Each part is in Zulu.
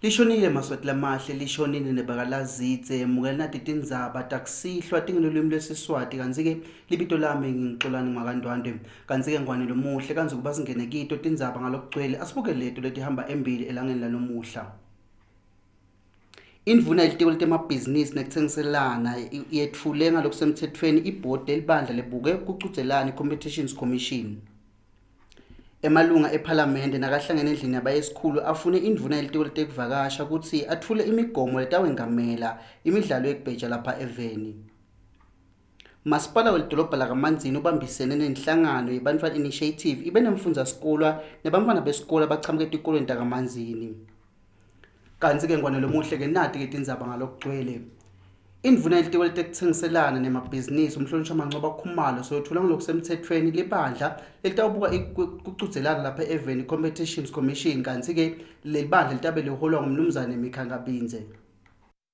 Lishonile Maswati Lamahle lishonile neBakalazitse emukela nathi tindzaba takusihlwa tingelulwimi lwesiswati kanti-ke libito lami ngingixolani Makandwandwe kanti-ke ngwane lomuhle kanzi ukuba singene kito tindzaba ngalokugcwele asibuke leto letihamba embili elangeni lanomuhla. Indvuna yelitiko letemabhizinisi nekutsengiselana yetfule ngalokusemtsetfweni ibhodi lelibandla lebuke kuchudzelana i-Competitions Commission. Emalunga ephalamende nakahlangene endlini yabayesikhulu afune indvuna yelitiko letekuvakasha kutsi atfule imigomo letawengamela imidlalo yekubheja lapha eveni. Masipala welidolobha lakaManzini ubambisene nenhlangano yeBantfwana Initiative ibe nemfundzasikolo nebantfwana besikole abachamuke etikolweni takaManzini. Kanti-ke ngwane lomuhle-ke nati-ke tindzaba ngalokugcwele. Indvuna yelitiko letekutsengiselana nemabhizinisi umhlonishwa Mancoba Khumalo soyethula ngalokusemtsetfweni libandla litawubuka kuchudzelana lapha eveni Competitions Commission kanti-ke lelibandla litabe liholwa ngumnumzane Mikha Ngabindze.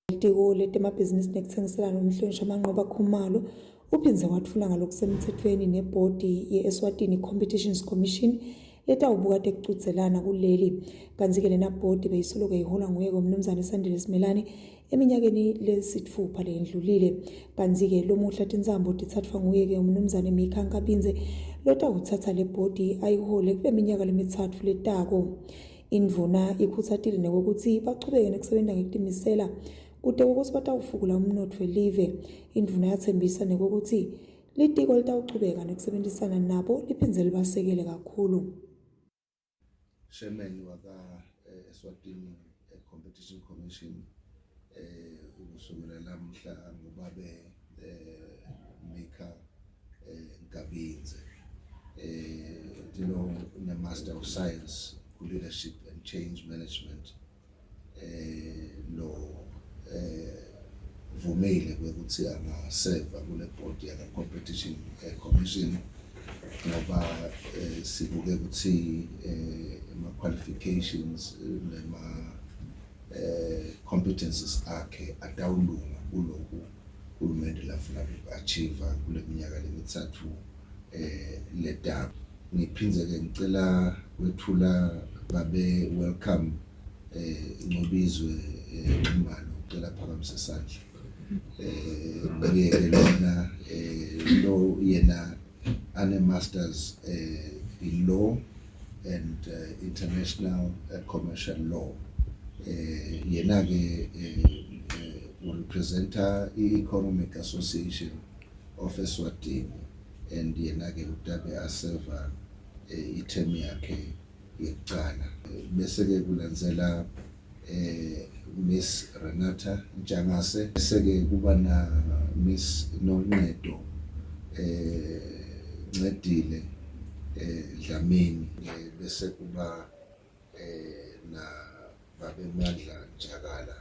Ilitiko letemabhizinisi nekutsengiselana umhlonishwa Mancoba Khumalo uphindze wathula ngalokusemtsetfweni nebhodi ye-Eswatini Competitions Commission letawubuka tekuchudzelana kuleli kanti-ke lena bhodi beyisoloke iholwa nguye komnumzane Sandile Simelane eminyakeni lesithupha lendlulile kanti-ke lomuhla tindzambo titsatfwa nguye-ke umnumzane Mikha Ngabindze lotawuthatha le bhodi ayihole kule minyaka lemithatfu letako. Indvuna ikhutsatile nekokuthi bachubeke nekusebenta ngekutimisela kute ukuthi batawufukula umnotfo welive. Indvuna yatsembisa nekokuthi litiko litawuchubeka nekusebenzisana nabo liphindze libasekele kakhulu. Chairman waka Eswatini Competition Commission ukusukela lamhla ngubabe Mikha Ngabindze une Master of Science ku Leadership and Change Management lo vumile ukuthi angaseva kule board yaka Competition Commission ngoba sibuke ukuthi qualifications nema competences akhe atawulunga kuloku uhulumende lafuna achieve kule minyaka lemithathu letaba. Ngiphindze-ke ngicela kwethula babe welcome Ncobizwe Xhumalo ucela phakamise isandla. Ngeke lona lo yena ane masters in law and international commercial law. Yena-ke representa i-Economic Association of Eswatini and yena-ke utabe aserva ithemu yakhe yekucala. Bese-ke kulandzela Miss Renata Ntshangase, bese-ke kuba na Miss Noncedo Ncedile Dlamini, bese kuba na babemandla Njakala.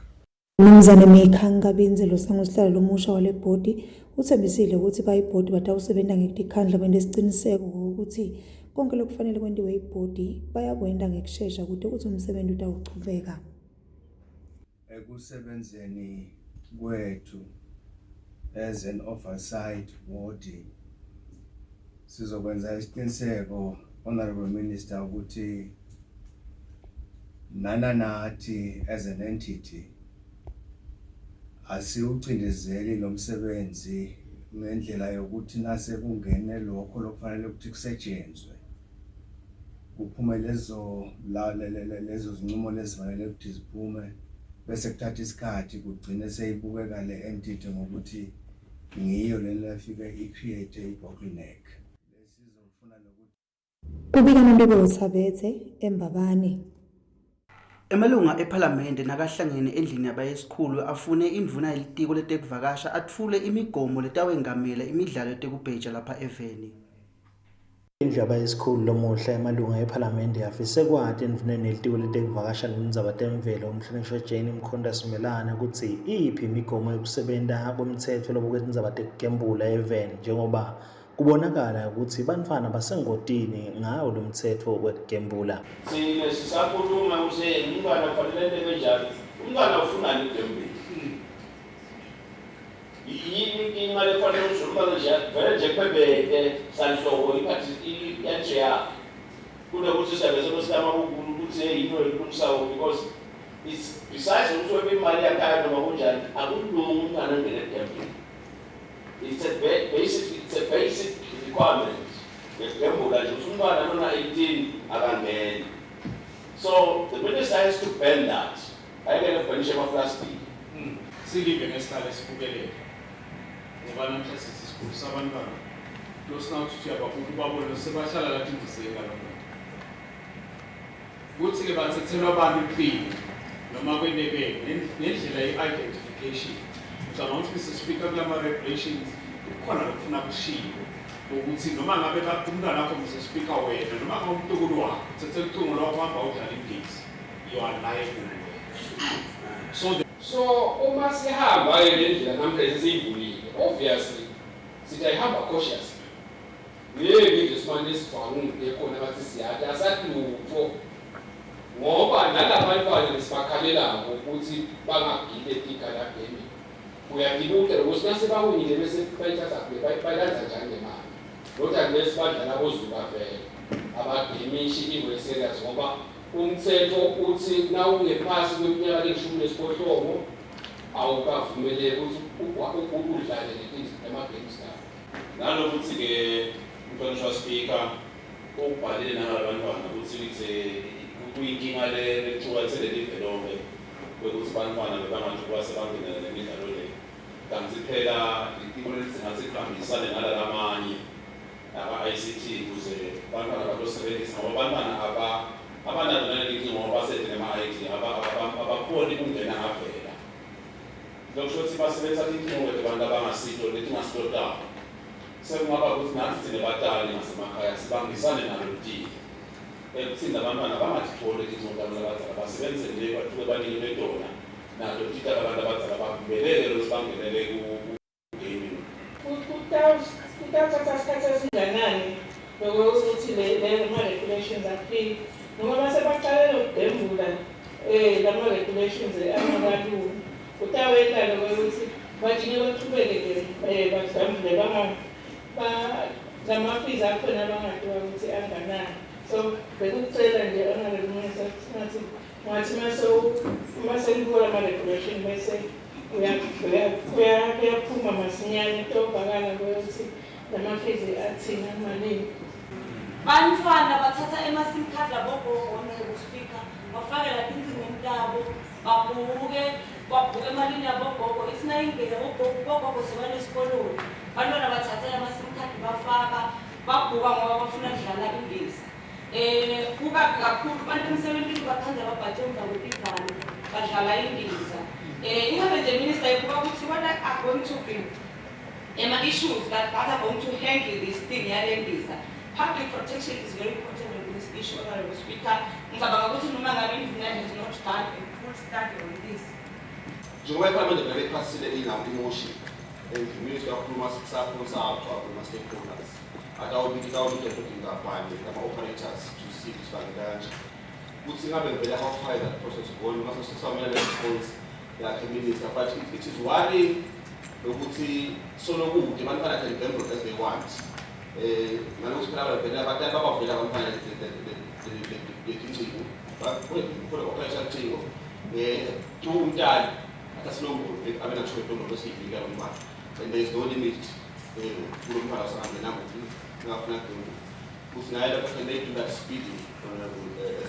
Umnumzane Mikha Ngabindze losangosihlalo lomusha wale bhodi uthembisile ukuthi bayibhodi batawusebenta ngekukhandla bende siciniseko ukuthi konke lokufanele kwentiwe ibhodi bayakwenda ngekusheshsha kude ukuthi umsebenzi utawuchubeka. Ekusebenzeni kwethu as an oversight body sizokwenza isiqiniseko Honorable Minister ukuthi nathi as an entity asiwucindezeli lo msebenzi ngendlela yokuthi nase kungene lokho lokufanele ukuthi kusetshenzwe kuphume lezo zinqumo lezifanele ukuthi ziphume bese kuthatha isikhathi kugcine seyibukeka le entity ngokuthi ngiyo lena lafika icreate i-bottleneck. Lesizofuna nokuthi kubika noNtobezithabethe eMbabane. Emalunga ephalamende nakahlangene endlini yabayesikhulu afune indvuna yelitiko letekuvakasha atfule imigomo letawengamela imidlalo yetekubheja lapha eveni. Indlu yabayesikhulu lomuhla emalunga ephalamende yafise kwati endvuneni yelitiko letekuvakasha nendzaba temvelo umhlonishwa Jane Mkhonda Simelane ukuthi iphi imigomo yokusebenta kwemtsetfo lobuke tindzaba tekugembula eveni njengoba kubonakala ukuthi bantfwana basengotini ngawo lo mtsetfo wekugembula. Sisakhuluma use umntwana kufanele ente kanjani, umntwana ufunani ukugembula. Yini imali efanele ushuluma nje vele nje kubebeke sanhloko ikhathi iyantshe yakho. Kunokuthi siyabe sebesitama ukuthi yini oyilungisayo because It's besides ukuthi imali yakhaya noma kunjani akulungi umntwana angene egambling. It's a basic requirement. Ngembula nje ukuthi umntwana noma 18 akangena. So the minister has to ban that. Ayekele ukubanisha amaplastic. Silive ngesikhala esibukelele. Ngoba namhla sisifundisa abantwana. Lo sinawuthi uyababuka ubabona sebahlala la indiseka lapha. Kuthi ke bathethelwa abantu impilo noma kwenebeke nendlela ye-identification. Ngicabanga ukuthi Mr. Speaker kulama regulations kukhona lokufuna kushiwo ukuthi noma ngabe umntwana wakho Mr. Speaker wena noma ngabe umntukulu wakho uthethe ucingo lwakho uhamba udlala igesi you are liable. So uma sihamba ngendlela namhlanje siyivulile obviously sithi ayihamba cautiously. Ngeke nje simane sivangile khona bathi siyathi asathi lutho ngoba nalabantwana lesibakhalelako ukuthi bangagile etikadageni uyadibuke ukuthi nase bawinile bese bayithatha bayilanza njani imali lokho angeke badlala bozuka vele abagimishi into serious ngoba umthetho uthi na ungephasi kweminyaka le-18 awukavumeleki ukuthi udlale ema-games lawo. Nanokuthi-ke umhlonishwa Speaker ukubhalile nalabantwana ukuthi kuyinkinga lekuthiwa leli velonke ukuthi abantwana bebangathuka sebangena le midlalo le. Kanti phela itiko lesingathi kuhambisane nalalamanye aba-ICT ukuze abantwana bazosebenzisa ngoba abantwana abanalo nalelicingo ngoba basethe nema-IT abakhoni ukungena ngavela. Lokusho ukuthi basebenzisa icingo abantu abangasito letingasilotanga. Sekungaba ukuthi nathi thina batali ngasemakhaya sibambisane nalo tiki. Ekuthini abantwana bangathitholi izinto abazali basebenze nje bathuke baningi bedona nalo tiki abantu abazali bavumeleke ukuthi bangenele ku-gaming. Kuthatha isikhathi esinganani ukuthi ma-regulations afike noma base baqalela ukudembula lama-regulations angakalungi kutawetala ukuthi bajike baqhubeke badambule lama-fees akhona bangaduka ukuthi anganani. So bekucela nje angalungisa singathi ngathi maselibuka ama-regulation bese kuyaphuma masinyane kutobhakala ukuthi lama-fees athina malini. Bantwana bathatha ema-SIM card labogogo Speaker bafakela endlini yabo babhuke emalini yabogogo isinayingela bogogo sebanesikoloni. Bantwana bathatha ama-SIM card bafaka babhuka ngoba bafuna kudlala ingezi. Kukabi kakhulu abantu emsebenzini bakhanza babhaje emva kwepivana badlala indiza. Ingabe nje minister ikuba ukuthi what are going to be issues that are going to handle this thing yale ndiza. Public protection is very important on this issue, Honorable Speaker. Ngicabanga ukuthi noma ngabe imvunyane is not done a full study on this. Njengoba iParliament vele iphasile imotion Minister yakhuluma sisaphonsa ama-stakeholders atawubika ngaphandle ama-operators to see ukuthi bangena kanje ukuthi ngabe vele abafile that process going masosamele response yakhe minister but it is worrying ukuthi solokude abantwana can gamble as they want nalokuthi phela vele abantwana babavela abantwana letincingo operator tingo umntana asilombo abenathola intombi besiyivika umntwana and there is no limit kulo mntwana osahambena ngafuna ukuthi naye lapho can they do that speeding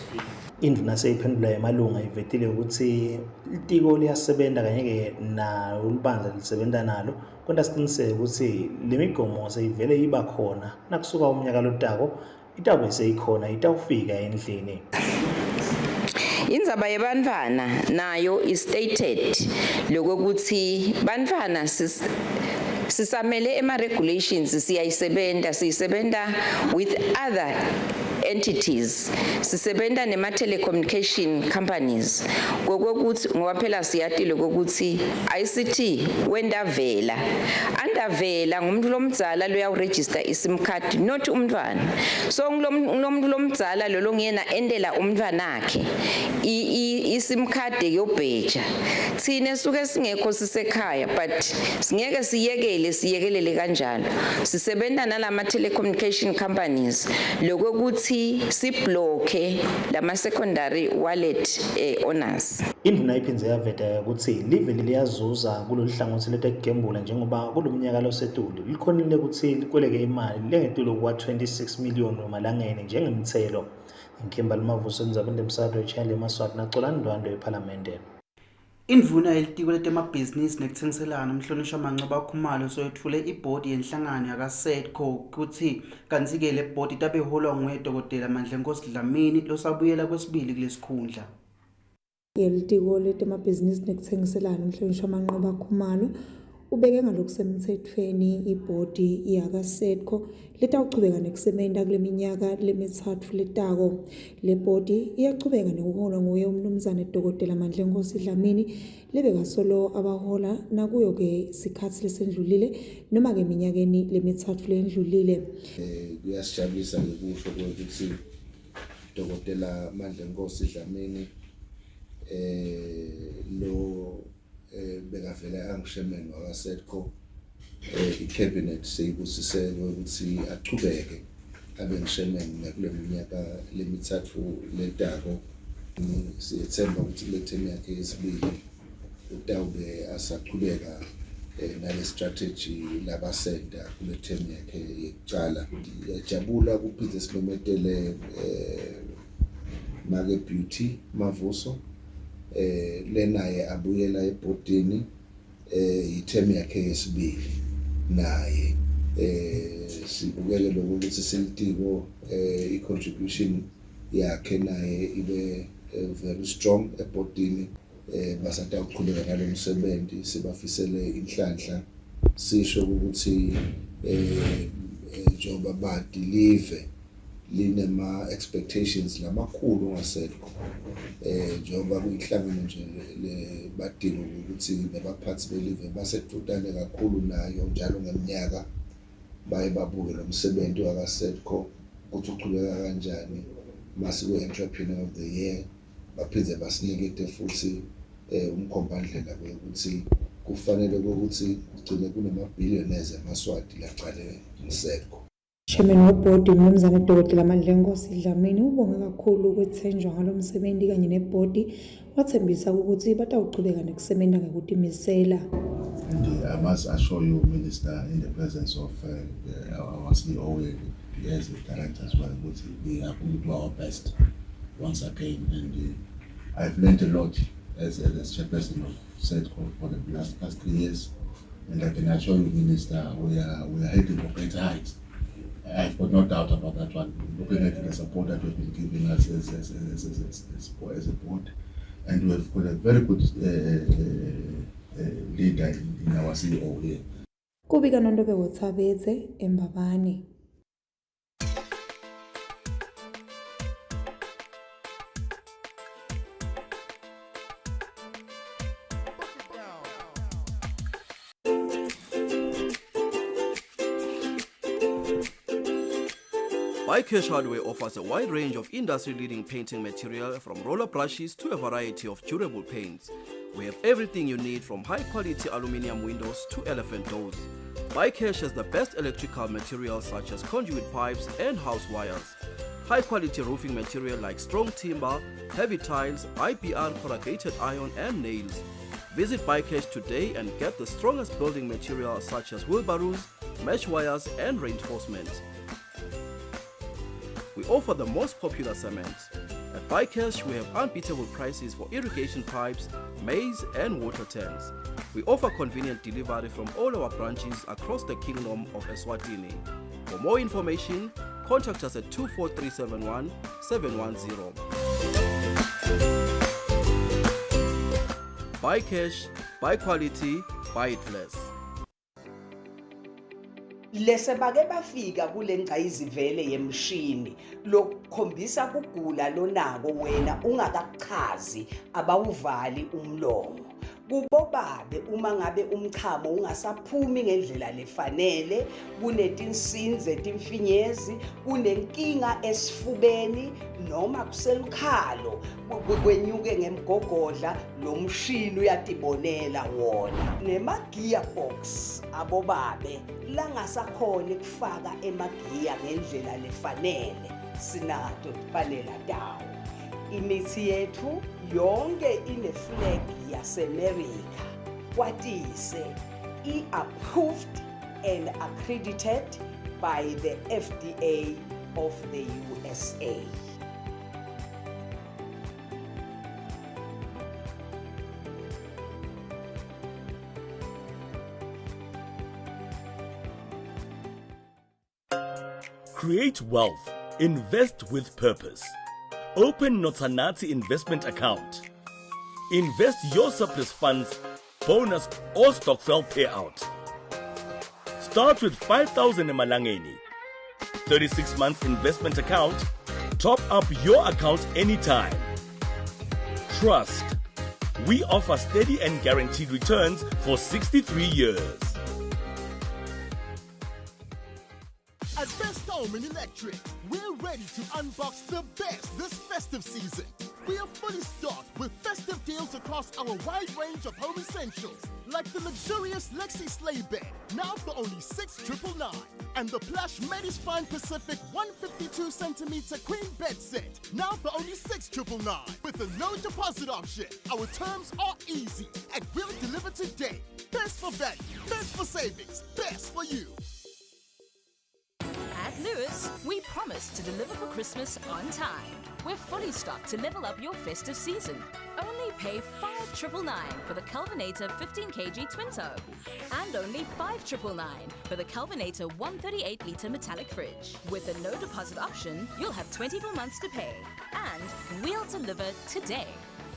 speed. Induna seyiphendula yamalunga ivetile ukuthi itiko liyasebenza kanye-ke nawo ulibandla lisebenza nalo kodwa siqiniseke ukuthi le migomo seyivele iba khona nakusuka umnyaka lotako itawube seyikhona itawufika endlini. Indzaba yebantfwana nayo is stated lokuthi bantfwana sisamele ema-regulations siyisebenta with other entities sisebenta nema-telecommunication companies kokuthi ngoba phela siyatile kokuthi ICT wendavela andavela ngumuntu lomdzala loyawuregister iSIM card not umntwana so ngulomuntu lomdzala lo ngiyena endela umntwana wakhe iSIM card yobheja thine suke singekho sisekhaya but singeke siyekelele kanjalo sisebenta nalama telecommunication companies lokuthi ukuthi siblokhe lama secondary wallet owners. Induna iphindze yaveta ukuthi live liyazuza kulolu hlangothi letekugembula njengoba kulomnyaka losetulu likhonile ukuthi likweleke imali lengetulu kwa-26 million emalangeni njengemthelo. Ngikhemba Mavuso emzabende emsado eChile eMaswati nacola ndwandwe ePhalamende. Indvuna yelitiko letemabhizinisi nekutsengiselana umhlonishwa Mancoba Khumalo soyethule ibhodi yenhlangano yakaSEDCO ukuthi kanti-ke le bhodi itabeholwa nguye Dr. Mandlenkosi Dlamini losabuyela kwesibili kulesikhundla. Yelitiko letemabhizinisi nekutsengiselana umhlonishwa Mancoba Khumalo ubeke ngalokusemthethweni ibhodi yakaSEDCO letawuchubeka nekusebenza kule minyaka lemithathu letako. Le bhodi iyachubeka nekuholwa nguye umnumzane Dr. Mandlenkosi Dlamini lebekasolo abahola nakuyo ke sikhathi lesendlulile noma ke eminyakeni lemithathu lendlulile. Kuyasijabulisa ngekusho ukuthi Dr. Mandlenkosi Dlamini lo bekavele angishemen wakaSEDCO icabinet seyibusiseke ukuthi achubeke abe ngishemen kule minyaka lemithathu letako. Siyethemba ukuthi le term yakhe yesibili utawube asachubeka nale strategy labasenda kule term yakhe yokucala. Yajabula kuphinde simemetele Make Beauty Mavuso lenaye abuyela ebhodini ithemi yakhe yesibili naye sibukele lokho ukuthi silitiko i-contribution yakhe naye ibe very strong ebhodini basata ukuqhubeka ngalo msebenzi sibafisele inhlanhla sisho ukuthi njengoba badeliver linema expectations lamakhulu ngaSEDCO njengoba kuyihlangano nje le badinga ukuthi nabaphathi belive basedudane kakhulu nayo njalo ngeminyaka baye babuke lo msebenzi wakaSEDCO ukuthi uqhubeka kanjani masiwe entrepreneur of the year baphinde basinikete futhi umkhombandlela ukuthi kufanele ukuthi kugcine kunama-billionaires eMaswati laqale ngeSEDCO. Chairman webhodi umnumzane Dr. Mandlenkosi Dlamini ubonge kakhulu ukwethenjwa ngalo msebenzi kanye nebhodi wathembisa ukuthi batawuchubeka nekusebenza ngekutimisela. And I must assure you, Minister, in the presence of our CEO as the director as well, we are going to do our best once again. And I've learned a lot as chairperson of SEDCO for the past 3 years. And I can assure you, Minister, we are heading for greater heights. I've got no doubt about that one. Looking at the support that we've been giving us as a board, and we've got a very good leader in our CEO here. Kubika Nondobe Wothabeze Mbabane. iCash Hardware offers a wide range of industry-leading painting material from roller brushes to a variety of durable paints. We have everything you need from high-quality aluminium windows to elephant doors. iCash has the best electrical materials such as conduit pipes and house wires. High-quality roofing material like strong timber, heavy tiles, IPR corrugated iron and nails. Visit iCash today and get the strongest building materials such as wheelbarrows, mesh wires and reinforcements. We offer the most popular cement. At iCash, we have unbeatable prices for irrigation pipes, maize and water tanks. We offer convenient delivery from all our branches across the Kingdom of Eswatini. For more information, contact us at 24371 710. Buy cash, buy quality, buy it less. Lese bake bafika kule ngcayizivele yemshini lokukhombisa kugula lonako wena ungakachazi abawuvali umlomo. Kubo babe uma ngabe umchamo ungasaphumi ngendlela lefanele, kunetinsinzi etimfinyezi, kunenkinga esifubeni noma kuselukhalo, kwenyuke ngemgogodla, lo mshini uyatibonela wona. Nema-gearbox abo babe langasakhona ukufaka emagiya ngendlela lefanele. sinato tipanela tawo. Imithi yethu yonke ine-flag yaseMelika. Kwatise i-approved and accredited by the FDA of the USA. Create wealth. Invest with purpose. Open Notanati investment account. Invest your surplus funds, bonus or stokvel payout. Start with 5,000 emalangeni. 36 months investment account. Top up your account anytime. Trust. We offer steady and guaranteed returns for 63 years. At Best Home in Electric, we're ready to unbox the best this festive season. We are fully stocked with festive deals across our wide range of home essentials, like the luxurious Lexi sleigh bed, now for only $6,999, and the plush Medispine Pacific 152cm queen bed set, now for only $6,999, with a no deposit option. Our terms are easy, and we'll deliver today. Best for value, best for savings, best for you. At Lewis, we promise to deliver for Christmas on time. We're fully stocked to level up your festive season. Only pay $5,999 for the Kelvinator 15 kg Twin Tow, and only $5,999 for the Kelvinator 138-litre metallic fridge. With a no deposit option, you'll have 24 months to pay, and we'll deliver today.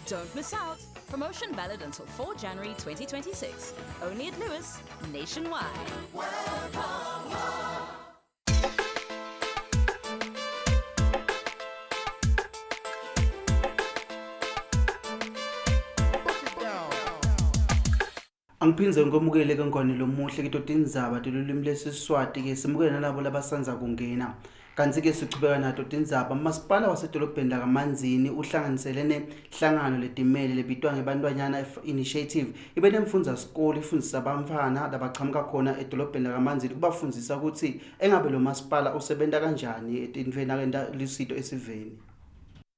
Don't miss out. Promotion valid until 4 January 2026. Only at Lewis, nationwide. Angiphinze ngomukele kankone lo muhle kitoti indzaba tilulimi lesiswati ke simukele nalabo labasanza kungena. Kanti ke sichubeka nato tindzaba masipala wasedolobheni la Kamanzini uhlanganiselene hlangano letimele lebitwa ngebantwanyana initiative ibe nemfundza sikole ifundisa abantwana labachamuka khona edolobheni la Kamanzini kubafundzisa ukuthi engabe lo masipala usebenta kanjani etintweni akenda lisito esiveni.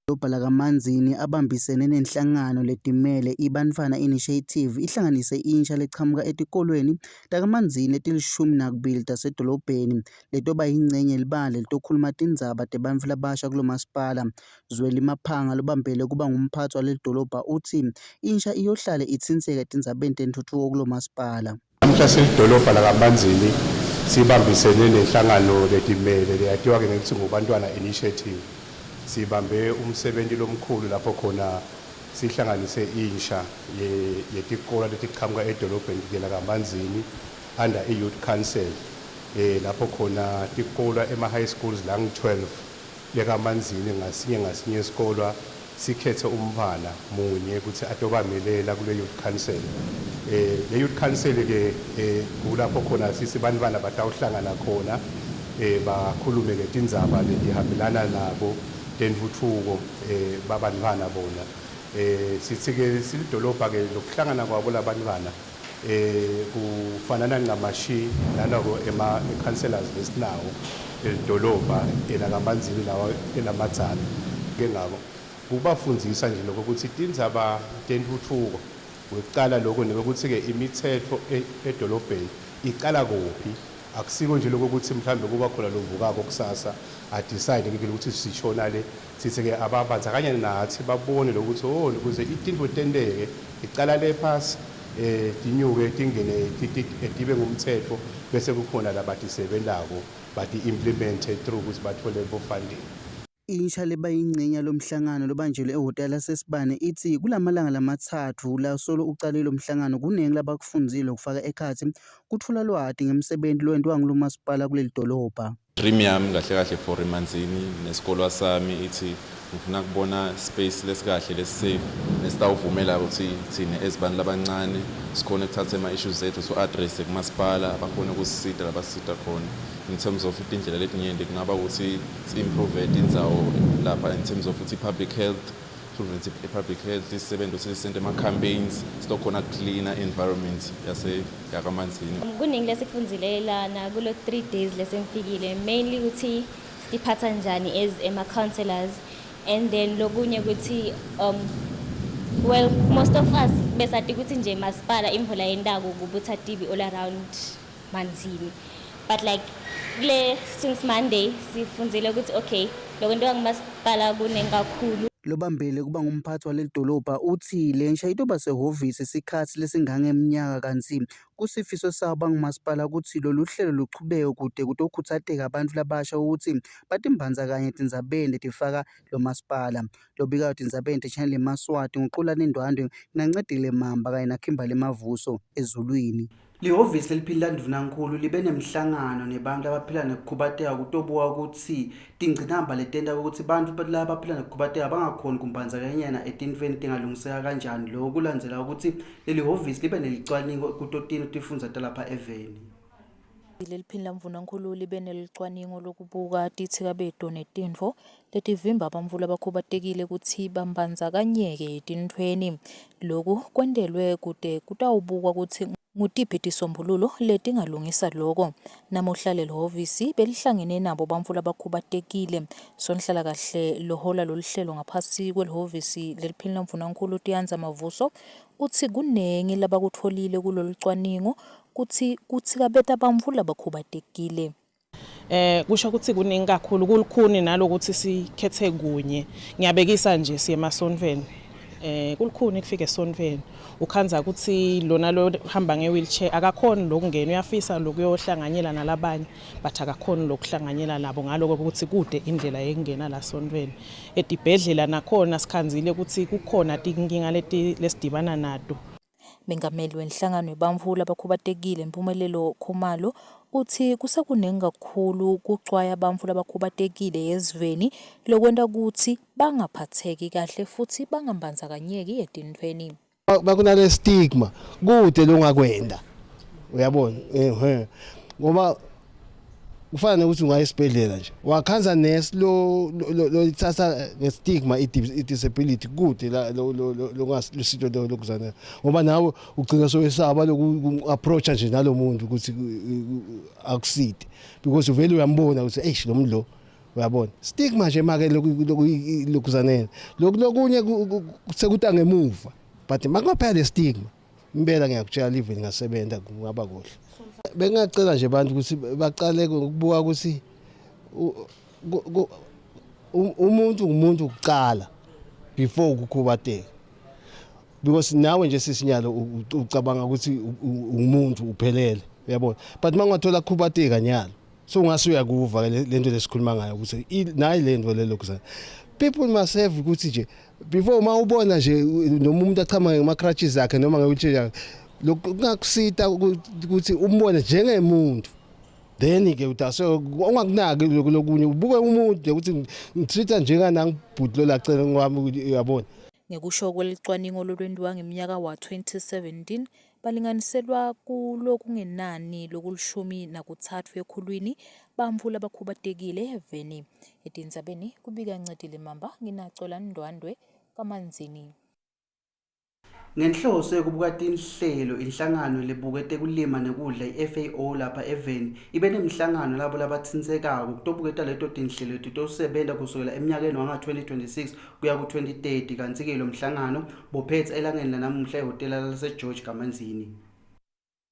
Idolobha la Kamanzini abambisene nenhlangano letimele ibantfwana initiative ihlanganise insha lechamuka etikolweni la Kamanzini etilishumi tasedolobheni letoba yingcenye libandla litokhuluma tindzaba tebantfu labasha kulo masipala. Zweli Maphanga lobambele kuba ngumphathi walelidolobha uthi insha iyohlale itsintseka tindzabeni tentuthuko kulo masipala. Namhla selidolobha la Kamanzini sibambisene nenhlangano letimele leyatiwa ke ngokuthi ngubantwana initiative. Sibambe umsebenzi lomkhulu lapho khona sihlanganise insha yetikolo letichamuka edolobheni la Kamanzini under youth council lapho khona tikolo high schools la 12 le Kamanzini ngasinye isikolo sikhethe umntwana munye ukuthi atobamelela kule youth council. Le youth council ke kulapho khona sisibantwana batawuhlangana khona bakhulume ngetindzaba letihambelana nabo tentuthuko babantwana bona. Sithi ke silidolobha ke lokuhlangana kwabo labantwana kufanana ngamashi nalabo councillors lesinawo elidolobha la Kamanzini lawa enamathana ke ngabo kubafundzisa nje lokho ukuthi tindzaba tentuthuko uqala lokho nokuthi ke imithetho edolobheni iqala kuphi. Akusiko nje lokho ukuthi mhlambe kuba khona lovukako kusasa a decide ukuthi sishona le sithi ke ababanzakanya nathi babone lokuthi ukuze itinto tendeke iqala le phasi tinyuke tingene tibe ngumthetho bese kukhona labatisebenzako bathi implement through ukuthi bathole bo funding. Insha lebayingcenye lomhlangano lobanjelwe ehotela sesibane ithi kulamalanga lamathathu la solo uqalile umhlangano kunengi labakufundzile ukufaka ekhathi kuthula lwati ngemsebenzi lowentiwa ngulo masipala kuleli dolobha. Dream yami kahle kahle for Emanzini nesikolo sami ithi ngifuna kubona space lesikahle lesisafe nesitawuvumela ukuthi thina ezibantu labancane sikhona ukuthatha ama issues zethu so address kumasipala abakhona ukusisita labasita khona in terms of indlela letinyenti kungaba ukuthi improve indzawo lapha in terms of public health public health isebenza ukuthi sisente ama campaigns stokhona cleaner environment Kamanzini. Kuningi lesikufundzile lana kulo 3 days lesemfikile mainly ukuthi sitiphatha njani as ama-counselors, and then lokunye ukuthi well, most of us besathi ukuthi nje masipala imvula yendako kubutha TV all around Manzini, but like since Monday sifunzile ukuthi okay lokho nto angimasipala kunengakhulu. Lobambele kuba ngumphathi waleli dolobha uthi lensha itoba sehhovisi isikhathi lesingangeminyaka kanti kusifiso sabo ngumasipala ukuthi lolu hlelo luchubeke kude kutokhuthateka abantu labasha ukuthi batimbanza kanye tinzabende tifaka lo masipala. Lobika tinzabende channel Maswati nguqulana indwandwe nancedile Mamba kanye naKimberley Mavuso ezulwini. Lihhovisi leliphinda ndvunankulu libe nemhlangano nebantu abaphila nekukhubateka kutobuka ukuthi tingcinamba letenda ukuthi bantu laba abaphila nekukhubateka bangakhoni kumbandzakanyana etintfweni tingalungiseka kanjani. Lokho kulandzela ukuthi leli hhovisi libe nelicwaningo kutotini tifundza talapha eveni. Leliphinda mvunankulu libe nelicwaningo lokubuka tithikabeto netintfo letivimba abamvula abakhubatekile ukuthi bambandzakanyeke etintfweni. Lokhu kwendelwe kude kutawubukwa ukuthi ngutiphi tisombululo letingalungisa lokho. Namuhla lelihhovisi belihlangene nabo bamvula abakhubatekile. Sonhlala kahle lohola loluhlelo ngaphasi kwelihhovisi leliphinda mvunankulu Tianza Mavuso uthi kunengi labakutfolile kulolu cwaningo kuthi kabeta bamvula abakhubatekile. Kusho ukuthi kuningi kakhulu kulukhuni nalokuthi sikhethe kunye. Ngiyabekisa nje siye emasonveni. Kulukhuni kufika esonveni ukhanza ukuthi lona lo hamba ngewheelchair akakhoni lokungena uyafisa lokuyohlanganyela nalabanye but akakhoni lokuhlanganyela nabo ngaloko ukuthi kude indlela yengena la sonveni. Etibhedlela nakhona sikhanzile ukuthi kukhona tinkinga lesidibana nato. Mengameli wenhlangano yebamvula abakhubatekile Mpumelelo Khumalo uthi kusekunengi kakhulu kucwaya abamvula abakhubatekile yeziveni lokwenda ukuthi bangaphatheki kahle futhi bangambandzakanyeki etintfweni. Bakunale stigma kude longakwenda uyabona ngoba kufana ukuthi ungaya esibhedlela nje wakhanza nesi lo ithatha ngestigma idisability kude lo ngasito lokuzana ngoba nawe ugcina soyesaba loku approach nje nalomuntu ukuthi akuside because uvela uyambona ukuthi eish lo muntu lo uyabona stigma nje make lokuzanene lokunye sekuta ngemuva but makuphela le stigma impela ngiyakutshela even ngasebenza kungaba kuhle. Bengacela nje abantu ukuthi baqale ukubuka ukuthi umuntu ukucala before ukukhubateka because nawe nje sisinyalo ucabanga ukuthi umuntu uphelele uyabona but mangathola ukukhubateka nyalo so ngasuya kuva lento lesikhuluma ngayo ukuthi nayi lento lelokuzana people must have ukuthi nje before uma ubona nje noma umuntu achama ngama-crutches akhe noma nge-wheelchair lokungakusita ukuthi umbone njengemuntu then ke utase ungakunaki lokunye ubuke umuntu ukuthi ngitreata njengana ngibhudlo lacela ngwami uyabona. Ngekusho kwelicwaningo lolwendiwa ngeminyaka wa-2017 balinganiselwa kulokungenani lokulishumi nakuthathu ekhulwini bamvula abakhubatekile eveni. Etinzabeni kubika Ncedile Mamba nginacola Ndwandwe kaManzini. Ngenhloso yokubuka tinhlelo inhlangano lebukete kulima nekudla iFAO lapha eveni ibe nemhlangano labo labathinsekako kutobuketa leto tinhlelo titosebenza kusukela eminyakeni wanga-2026 kuya ku-2030 kanti ke lo mhlangano bophethe elangeni lanamuhla ehhotela lase-George Kamanzini.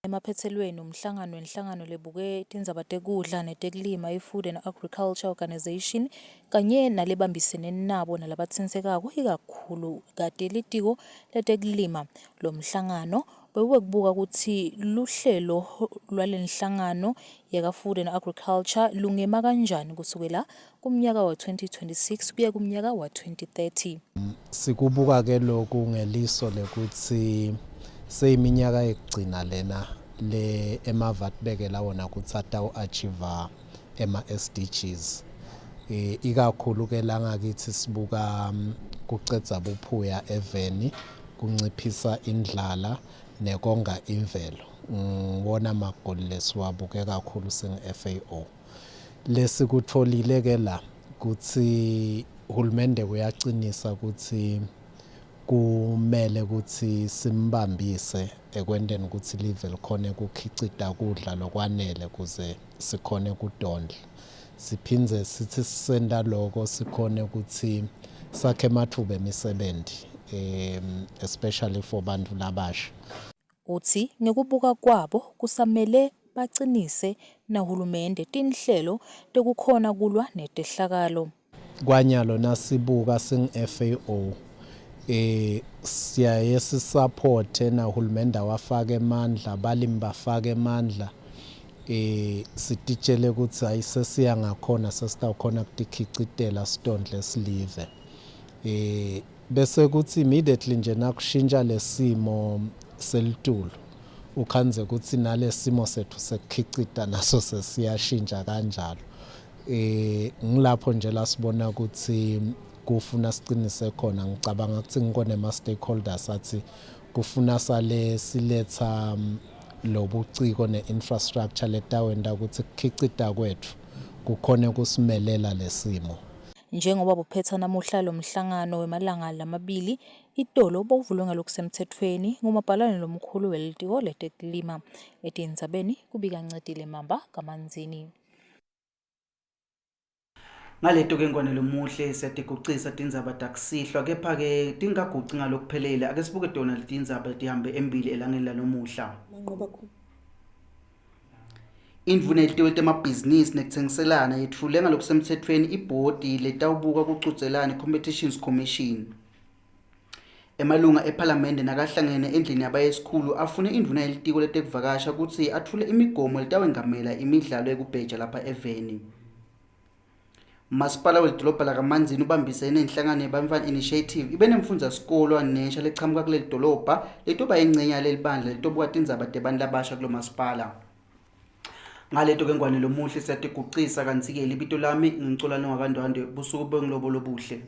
Emaphethelweni umhlangano wenhlangano lebuke tindzaba tekudla netekulima iFood and Agriculture Organization kanye nalebambisene nabo nalabatsinsekako ikakhulu kade litiko letekulima. Lo mhlangano bewekubuka ukuthi luhlelo lwalenhlangano yaka-Food and Agriculture lungema kanjani kusukela kumnyaka wa-2026 kuya kumnyaka wa-2030. Sikubuka ke lokhu ngeliso lekuthi seyiminyaka ekugcina lena le emavat bekela wona kutsata uachieve ema-SDGs ikakhulu ke la ngakithi sibuka kucedza buphuya eveni kunciphisa indlala nekonga imvelo ngibona amagoli lesiwabuke kakhulu singe-FAO lesikutfolile ke la kuthi uhulumende uyacinisa ukuthi kumele ukuthi simbambise ekwendeni ukuthi live likhone kukhicita kudla lokwanele kuze sikhone kudondla siphindze sithi sisenda lokho sikhone ukuthi sakhe amathuba emisebenzi especially for bantu labasha. Uthi ngekubuka kwabo kusamele bacinise nahulumende tinhlelo tekukhona kulwa netehlakalo. Kwanyalo nasibuka sing-FAO siyaye sisupporte nahulumende wafaka emandla, balimi bafaka emandla, sititshele ukuthi ayisesiya ngakhona sesitawukhona kutikhicitela sidondle silive. Bese kuthi immediately nje nakushintsha lesimo selitulu ukhanze ukuthi nalesimo sethu sekukhicita naso sesiyashintsha kanjalo. Ngilapho nje lasibona ukuthi kufuna siqinise khona. Ngicabanga ukuthi ngikone ama stakeholders athi kufuna sale siletha lobuciko ne-infrastructure letawenda ukuthi kukhicita kwethu kukhone kusimelela lesimo. Njengoba buphetha namuhla lo mhlangano wemalanga lamabili itolo bovulwe ngalokusemthethweni ngumabhalane lomkhulu welitiko leteklima etindzabeni kubika Ncedile Mamba kaManzini. Ngaleto ke ngwanelo muhle siyatigucisa tindzaba takusihlwa kepha ke tingaguci ngalokuphelele ake sibuke tona letindzaba tihambe embili elangeni lalomuhla. Indvuna yelitiko temabhizinisi nekutsengiselana yetfule ngalokusemthethweni ibhodi letawubuka kuchudzelana Competitions Commission. Emalunga eParliament nakahlangene endlini yabayesikhulu afune indvuna yelitiko letekuvakasha ukuthi athule imigomo letawengamela imidlalo yekubheja lapha eVeni. Masipala welidolobha lakaManzini ubambisene nenhlangano yeBantfwana Initiative ibe nemfundza sikolo nesha lechamuka kuleli dolobha letoba yingcenye lelibandla letobuka tindzaba tebantu labasha kulo masipala. Ngaleto ke ngwane lomuhle siyatigucisa kanti ke libito lami ngicula nongakandwande busuku bengilobo lobuhle.